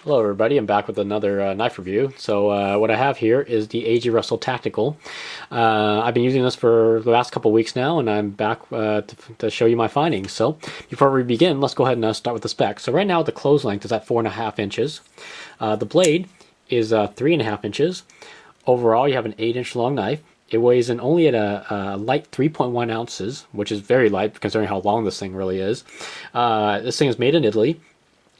Hello everybody, I'm back with another knife review. So what I have here is the A.G. Russell Tactical. I've been using this for the last couple weeks now, and I'm back to show you my findings. So before we begin, let's go ahead and start with the specs. So right now the close length is at 4.5 inches. The blade is 3.5 inches. Overall, you have an 8-inch long knife. It weighs in only at a light 3.1 ounces, which is very light considering how long this thing really is. This thing is made in Italy.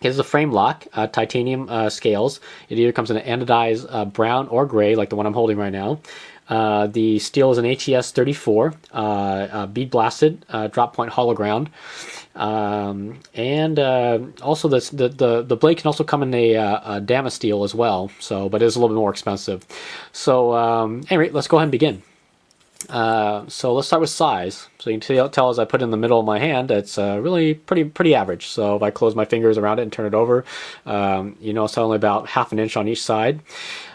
It is a frame lock, titanium scales. It either comes in an anodized brown or gray, like the one I'm holding right now. The steel is an ATS 34, bead blasted, drop point hollow ground. And also the blade can also come in a Damasteel as well, but it is a little bit more expensive. So anyway, let's go ahead and begin. So let's start with size. So you can tell as I put it in the middle of my hand, it's really pretty average. So if I close my fingers around it and turn it over, you know it's only about half an inch on each side.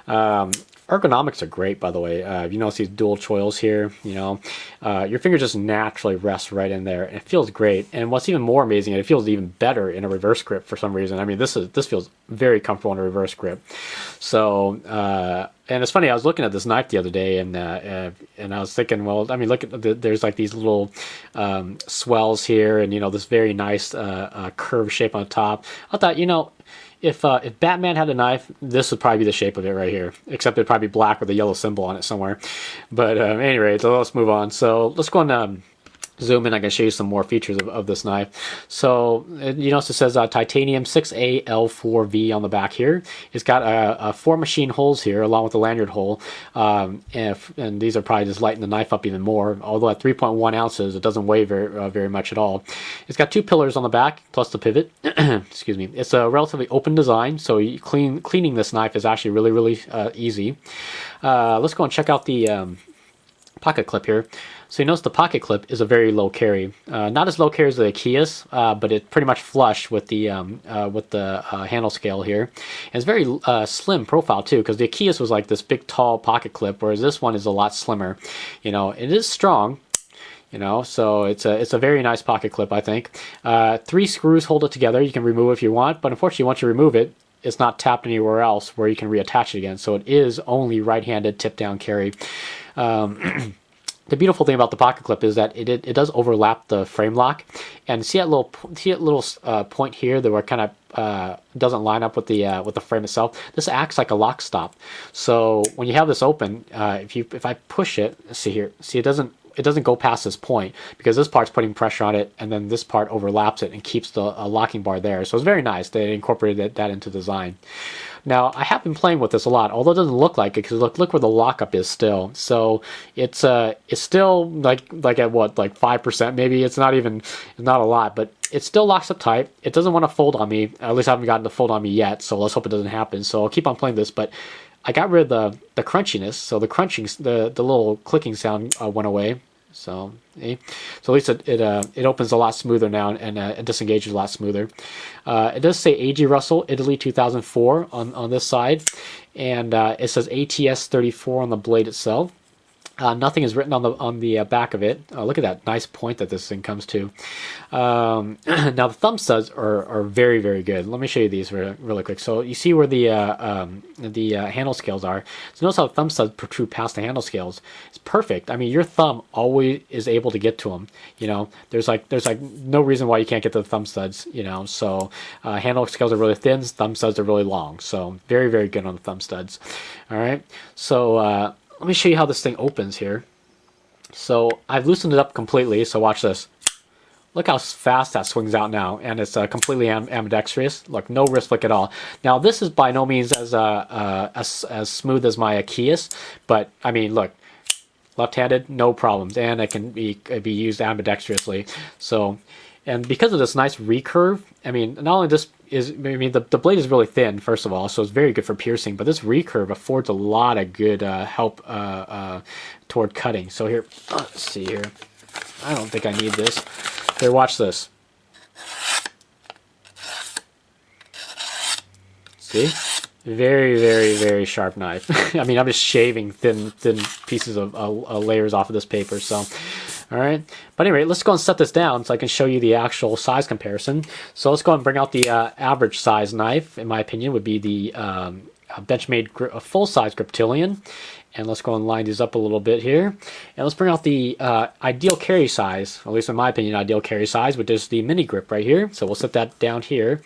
Ergonomics are great, by the way. You notice these dual choils here. Your finger just naturally rests right in there, and it feels great. And what's even more amazing, it feels even better in a reverse grip for some reason. I mean, this feels very comfortable in a reverse grip. So, and it's funny. I was looking at this knife the other day, and I was thinking, well, I mean, look at there's like these little swells here, and this very nice curved shape on the top. I thought, if Batman had a knife, this would probably be the shape of it right here. Except it'd probably be black with a yellow symbol on it somewhere. But anyway, so let's move on. So let's go and zoom in. I can show you some more features of this knife. So you notice it says titanium 6AL4V on the back here. It's got 4 machine holes here along with the lanyard hole, and these are probably just lighten the knife up even more. Although at 3.1 ounces, it doesn't weigh very much at all. It's got 2 pillars on the back plus the pivot. Excuse me. It's a relatively open design, so cleaning this knife is actually really easy. Let's go and check out the pocket clip here. So you notice the pocket clip is a very low carry, not as low carry as the Achias, but it's pretty much flush with the handle scale here. And it's very slim profile too, because the Achias was like this big tall pocket clip, whereas this one is a lot slimmer. It is strong. So it's a very nice pocket clip, I think. 3 screws hold it together. You can remove it if you want, but unfortunately, once you remove it, it's not tapped anywhere else where you can reattach it again. So it is only right-handed tip-down carry. The beautiful thing about the pocket clip is that it does overlap the frame lock, and see that little point here that where kind of doesn't line up with the frame itself. This acts like a lock stop. So when you have this open, if I push it, see here, see it doesn't go past this point because this part's putting pressure on it, and then this part overlaps it and keeps the locking bar there. So it's very nice. They incorporated that into design. Now, I have been playing with this a lot, although it doesn't look like it, because look where the lockup is still. So it's still like at what, like 5% maybe. It's not a lot, but it still locks up tight. It doesn't want to fold on me. At least I haven't gotten to fold on me yet, so let's hope it doesn't happen. So I'll keep on playing this, but I got rid of the crunchiness. So the crunching, the little clicking sound went away. So at least it opens a lot smoother now, and it disengages a lot smoother. It does say A.G. Russell, Italy 2004 on this side, and it says ATS 34 on the blade itself. Nothing is written on the back of it. Look at that nice point that this thing comes to. Now the thumb studs are very good. Let me show you these really quick. So you see where the handle scales are. So notice how the thumb studs protrude past the handle scales. It's perfect. I mean, your thumb always is able to get to them. There's like no reason why you can't get to the thumb studs. So handle scales are really thin. Thumb studs are really long. So very good on the thumb studs. All right. So let me show you how this thing opens here. So I've loosened it up completely, so watch this. Look how fast that swings out now, and it's completely ambidextrous. Look, no wrist flick at all. Now this is by no means as smooth as my Achias, but I mean, look, left-handed, no problems, and it can be used ambidextrously. So, and because of this nice recurve, I mean, not only this the blade is really thin, first of all, so it's very good for piercing, but this recurve affords a lot of good help toward cutting. So here, let's see here. I don't think I need this. Here, watch this. See? Very sharp knife. I mean, I'm just shaving thin pieces of layers off of this paper. So All right, but anyway, let's go and set this down so I can show you the actual size comparison. So let's go and bring out the average size knife. In my opinion, would be the Benchmade full size Griptilian. And let's go and line these up a little bit here. And let's bring out the ideal carry size, at least in my opinion, ideal carry size, which is the mini grip right here. So we'll set that down here.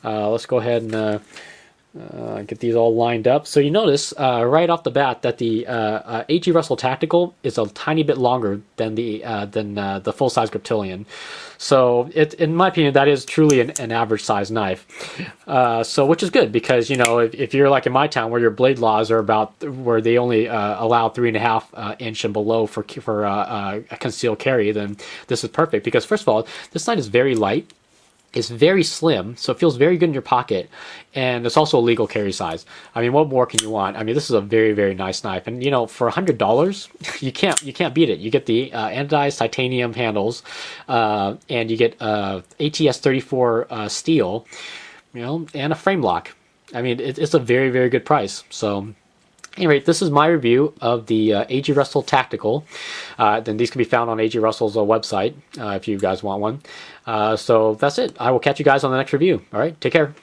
Let's go ahead and get these all lined up. So you notice right off the bat that the AG Russell Tactical is a tiny bit longer than the full-size Griptilian. So in my opinion, that is truly an average size knife. So which is good because, you know, if you're like in my town where your blade laws are about where they only allow 3.5 inch and below for a concealed carry, then this is perfect because first of all, this knife is very light. It's very slim, so it feels very good in your pocket, and it's also a legal carry size. I mean, what more can you want? I mean, this is a very, very nice knife, and you know, for $100, you can't beat it. You get the anodized titanium handles, and you get ATS 34 steel, you know, and a frame lock. I mean, it's a very, very good price. So. Anyway, this is my review of the AG Russell Tactical. Then these can be found on AG Russell's website if you guys want one. So that's it. I will catch you guys on the next review. All right, take care.